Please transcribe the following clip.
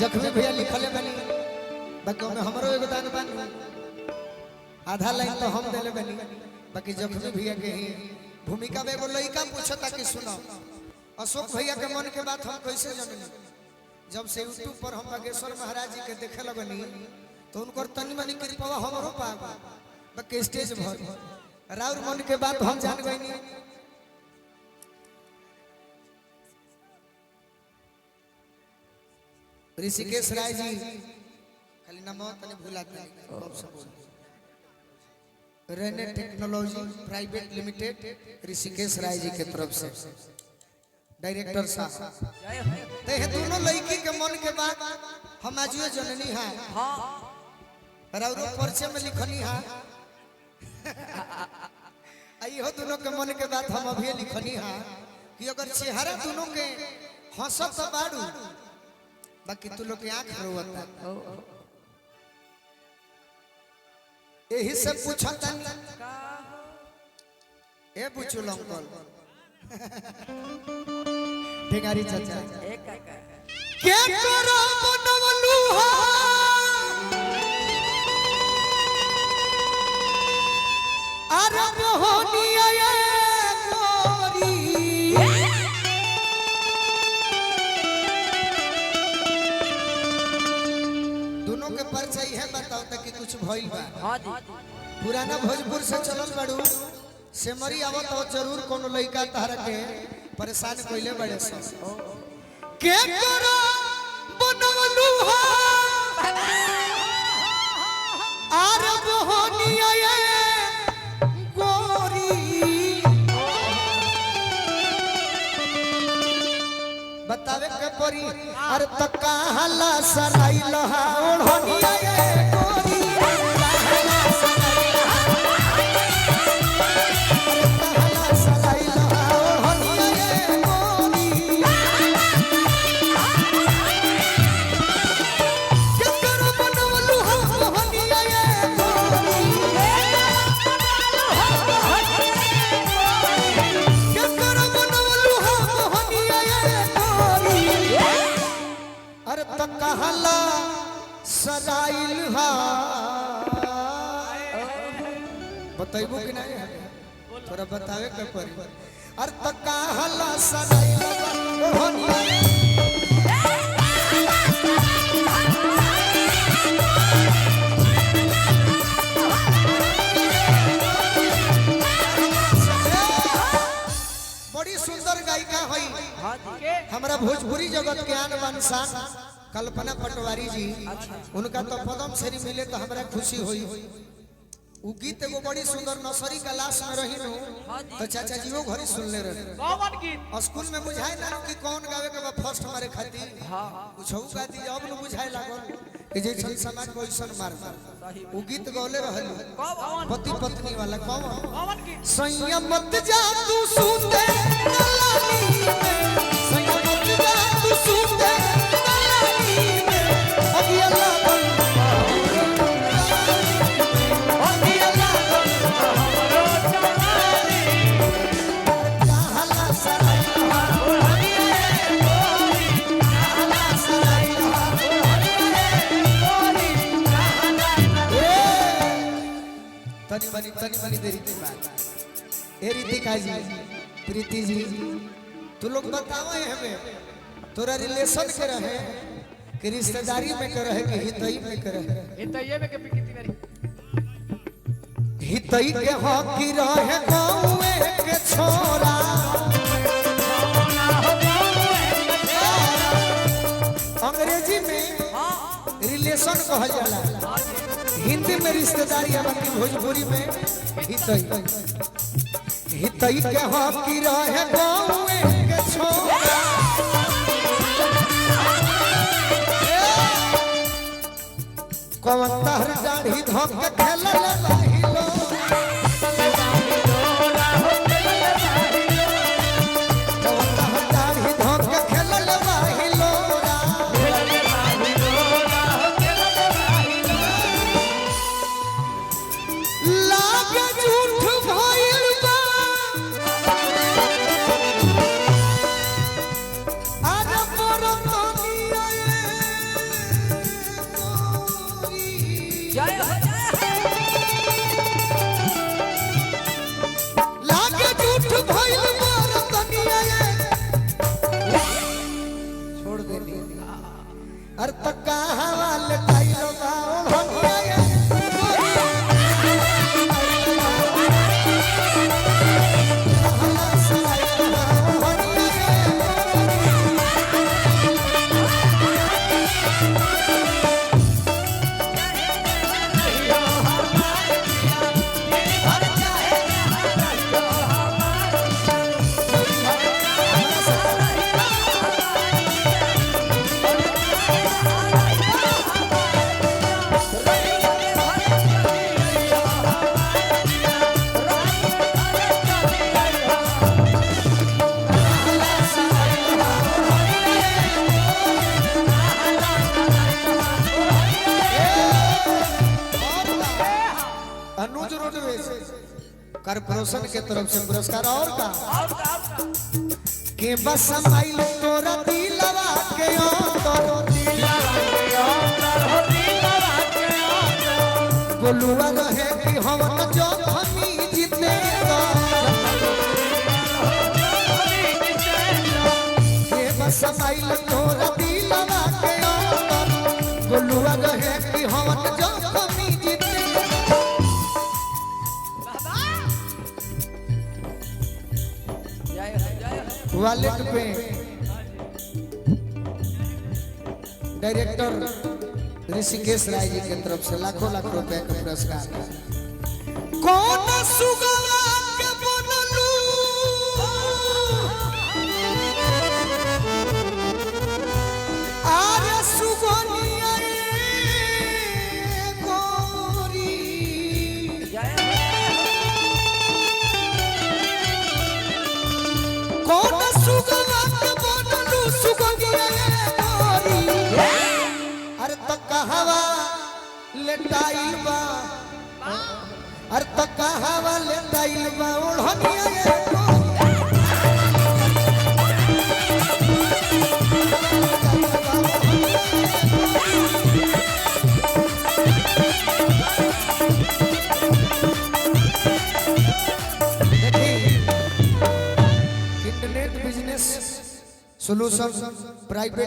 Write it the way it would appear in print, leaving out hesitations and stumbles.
जख्मी भैया लिखले बनी बाकी में हमरो योगदान बन आधा लाइन तो हम देले बनी बाकी जख्मी भैया के ही भूमिका में एगो लड़का पूछता कि सुनो अशोक भैया के मन के बात हम कैसे जानी जब से यूट्यूब पर हम बागेश्वर महाराज जी के देखे लगनी तो उनकर तनी मनी कृपा हमरो पा बाकी स्टेज भर राउर मन के बात हम जान गई ऋषिकेश राय जी खाली नाम तने भूलाते रेने technology private limited Rishikesh Rai ji के तरफ से डायरेक्टर साहब ते दोनों लड़की के मन के बात हम आजुए जननी है राउरो परिचय में लिखनी है आइयो दोनों के मन के बात हम अभी लिखनी है कि अगर चेहरा दोनों के हंसत बाड़ू बाकी तू लोग की आंख रोता यही से पूछता ए बुचुल अंकल भिखारी चाचा क्या करो बनवलू हो अरे मोहनिया ये गोरी दोनों के परिचय है बताओ ताकि कुछ भइल बा हां जी पुराना भोजपुर से चलल बाड़ू सेमरी आवत हो जरूर कोनो लइका तारा के परेशान कइले बड़े से के करो बनवलू हो अरे मोहनिया ये गोरी बतावे के परी अरे त कहला सराई लहा ओढ़निया ये गोरी कहला सराइल हा बताइबो कि नहीं थोड़ा बतावे के पड़ी अरे त कहला सराइल बड़ी सुंदर गायिका हुई हमारा भोजपुरी जगत के आन बान शान कल्पना पटवारी जी उनका तो पदम श्री मिले तो हमरा खुशी हुई उ गीत एगो बड़ी सुंदर नर्सरी क्लास में रही नु तो चाचा जी वो घरी सुनले रहे कौन गीत स्कूल में बुझाई ना कि कौन गावे के फर्स्ट मारे खाती हां कुछ हो गा दी अब न बुझाई लागल कि जे छन समाज को ऐसन मार उ गीत गौले रहल पति पत्नी वाला कौन गीत संयम मत जा तू सुनते नलानी में संयम मत जा तू सुनते तनी बनी देरी की बात ए रितिका जी प्रीति जी तू लोग बताओ हमें तोरा रिलेशन के रहे कि रिश्तेदारी में के रहे कि हितई में के रहे हितईए में के कितनी बारी हितई के हो की रहे गाँव के छोरा अंग्रेजी में रिलेशन कहल जाला हिंदी में रिश्तेदारी है बाकी भोजपुरी में हितई हितई के हो की रहे गाँव के छोरा कौन तहर दाढ़ी धोक के खेलल बाहिलो कौन तहर दाढ़ी धोक के खेलल बाहिलो लागे झूठ भइल बा अरे मोर तनिया कॉर्पोरेशन के तरफ से पुरस्कार और का के बस समाइल तोरा दिलवा के अंदर गोलुआ रहे कि हम जो हमी जीते के बस समाइल तोरा दिलवा के अंदर गोलुआ रहे कि हम जो हमी जीते वॉलेट पे डायरेक्टर ऋषिकेश राय जी की तरफ से लाखों लाख रुपए का पुरस्कार। कौन सुगवा के बनलू आरे सुगनिया गोरी कौन सुगवा के बनलू सुगनिया गोरी अरे तो कहवा लेटाइल बा अरे तो कहवा लेटाइल बा ओढ़निया ये इंटरनेट बिजनेस सॉल्यूशन प्राइवेट